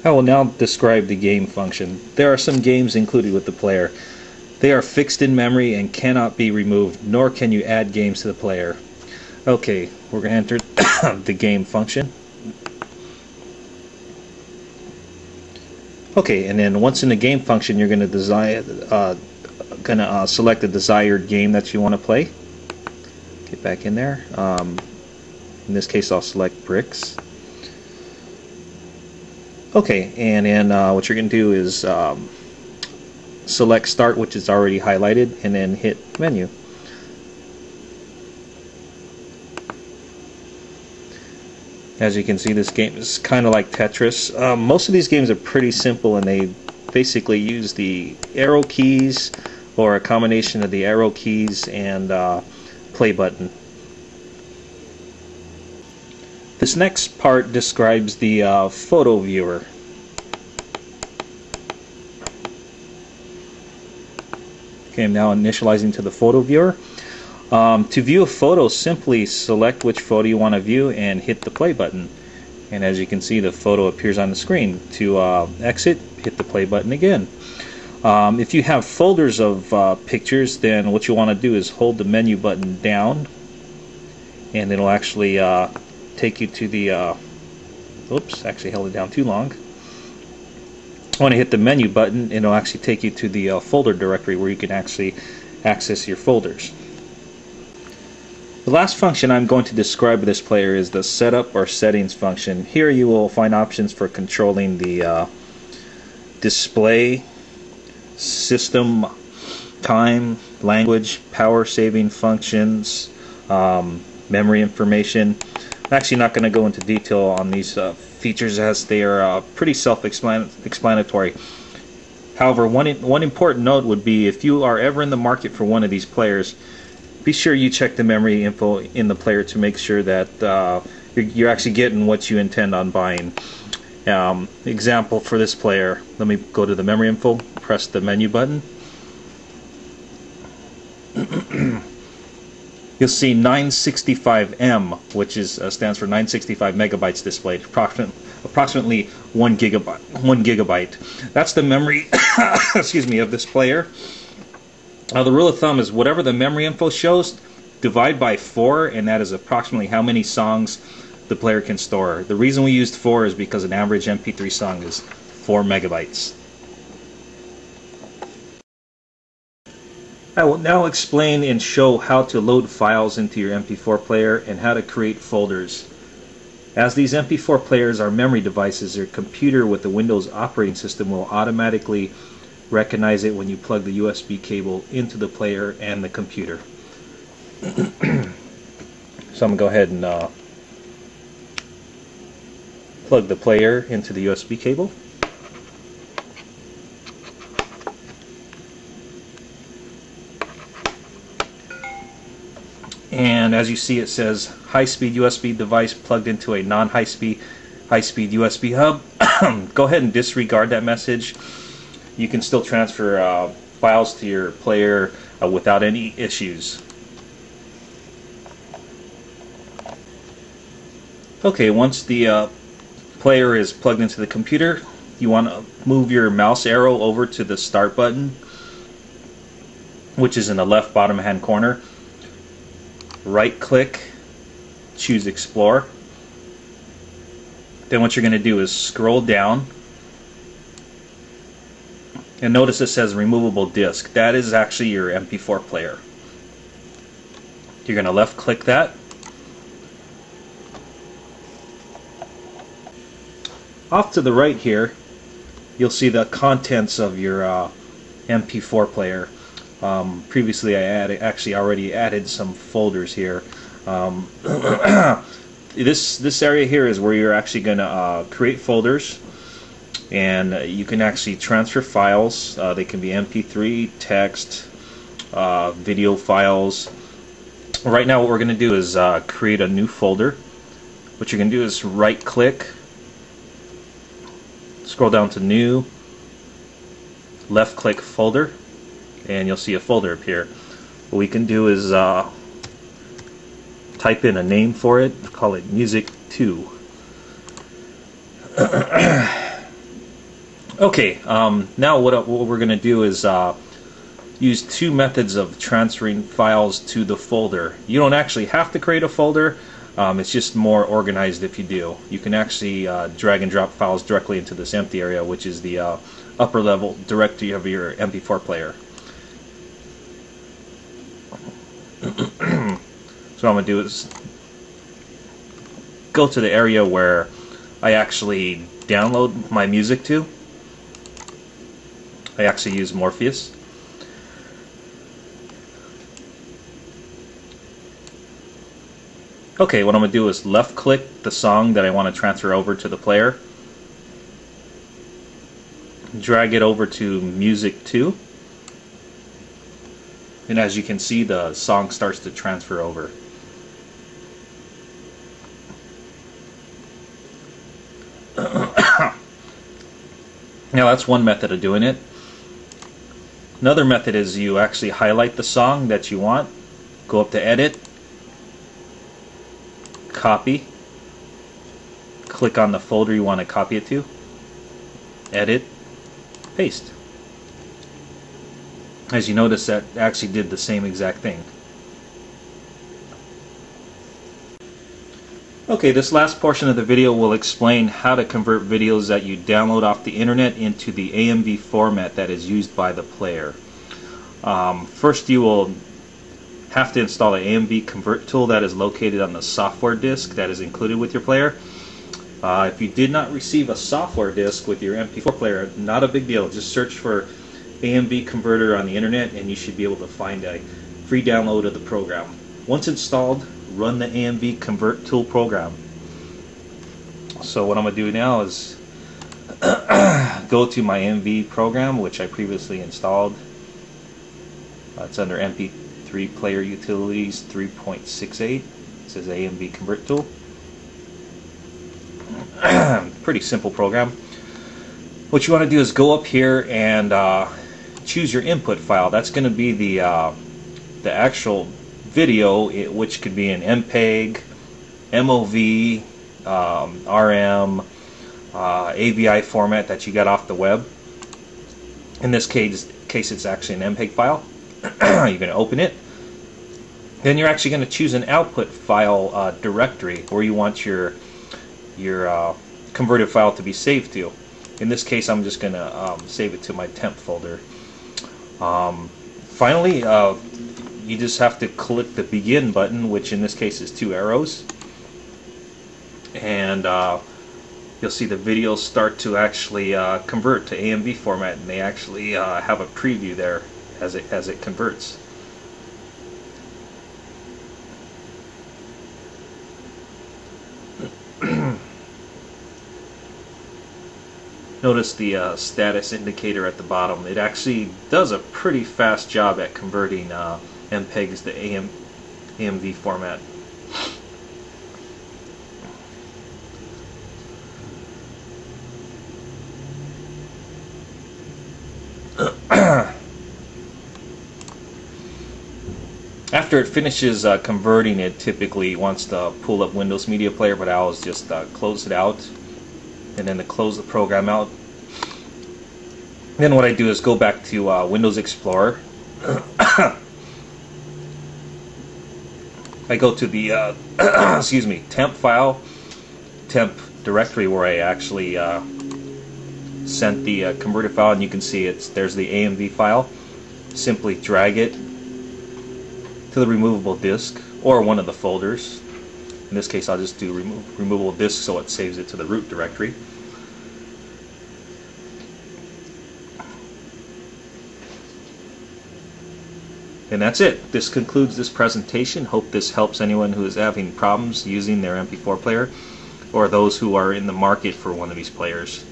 I will now describe the game function. There are some games included with the player. They are fixed in memory and cannot be removed, nor can you add games to the player. Okay, we're going to enter the game function. Okay, and then once in the game function, you're going to select the desired game that you want to play. Get back in there. In this case, I'll select bricks. Okay, and then what you're going to do is select start, which is already highlighted, and then hit menu. As you can see, this game is kind of like Tetris. Most of these games are pretty simple, and they basically use the arrow keys or a combination of the arrow keys and play button. This next part describes the photo viewer. Okay, I'm now initializing to the photo viewer. To view a photo, simply select which photo you want to view and hit the play button. And as you can see, the photo appears on the screen. To exit, hit the play button again. If you have folders of pictures, then what you want to do is hold the menu button down, and it'll actually take you to the oops, actually held it down too long. I want to hit the menu button, and it'll actually take you to the folder directory where you can actually access your folders. The last function I'm going to describe with this player is the setup or settings function. Here you will find options for controlling the display, system, time, language, power saving functions, memory information. I'm actually not going to go into detail on these features as they are pretty self-explanatory. However, one important note would be if you are ever in the market for one of these players, be sure you check the memory info in the player to make sure that you're actually getting what you intend on buying. Example for this player, let me go to the memory info, press the menu button. You'll see 965M, which stands for 965 megabytes displayed, approximately 1 gigabyte. That's the memory excuse me, of this player. The rule of thumb is whatever the memory info shows, divide by 4, and that is approximately how many songs the player can store. The reason we used 4 is because an average MP3 song is 4 megabytes. I will now explain and show how to load files into your MP4 player and how to create folders. As these MP4 players are memory devices, your computer with the Windows operating system will automatically recognize it when you plug the USB cable into the player and the computer. So I'm going to go ahead and plug the player into the USB cable. And as you see, it says high-speed USB device plugged into a non-high-speed USB hub. Go ahead and disregard that message. You can still transfer files to your player without any issues. Okay, once the player is plugged into the computer, you want to move your mouse arrow over to the start button, which is in the left bottom hand corner. Right click, choose Explore. Then what you're going to do is scroll down, and notice it says removable disk. That is actually your MP4 player. You're going to left click that. Off to the right here, you'll see the contents of your MP4 player. Previously I actually already added some folders here. This area here is where you're actually going to create folders, and you can actually transfer files. They can be MP3, text, video files. Right now what we're going to do is create a new folder. What you're going to do is right click, scroll down to new, left click folder, and you'll see a folder appear. What we can do is type in a name for it, call it Music 2. Okay, now what we're going to do is use two methods of transferring files to the folder. You don't actually have to create a folder. It's just more organized if you do. You can actually drag and drop files directly into this empty area, which is the upper level directory of your MP4 player. So what I'm going to do is go to the area where I actually download my music to. I actually use Morpheus. Okay, what I'm going to do is left click the song that I want to transfer over to the player, drag it over to Music 2, and as you can see, the song starts to transfer over. Now that's one method of doing it. Another method is you actually highlight the song that you want, go up to Edit, Copy, click on the folder you want to copy it to, Edit, Paste. As you notice, that actually did the same exact thing. Okay, this last portion of the video will explain how to convert videos that you download off the internet into the AMV format that is used by the player. First, you will have to install an AMV convert tool that is located on the software disk that is included with your player. If you did not receive a software disk with your MP4 player, not a big deal. Just search for AMV converter on the internet and you should be able to find a free download of the program. Once installed, run the AMV convert tool program. So what I'm going to do now is go to my AMV program, which I previously installed. It's under MP3 Player Utilities 3.68. It says AMV convert tool. Pretty simple program. What you want to do is go up here and choose your input file. That's going to be the actual video, which could be an MPEG, MOV, RM, AVI format that you got off the web. In this case it's actually an MPEG file. You're going to open it. Then you're actually going to choose an output file directory where you want your converted file to be saved to. In this case, I'm just going to save it to my temp folder. Finally, you just have to click the begin button, which in this case is 2 arrows, and you'll see the videos start to actually convert to AMV format, and they actually have a preview there as it converts. Notice the status indicator at the bottom. It actually does a pretty fast job at converting MPEGs to AMV format. After it finishes converting, it typically wants to pull up Windows Media Player, but I always just close it out, and then to close the program out. Then what I do is go back to Windows Explorer. I go to the excuse me, temp file, temp directory where I actually sent the converted file, and you can see there's the AMV file. Simply drag it to the removable disk or one of the folders. In this case, I'll just do removable disk so it saves it to the root directory. And that's it. This concludes this presentation. Hope this helps anyone who is having problems using their MP4 player, or those who are in the market for one of these players.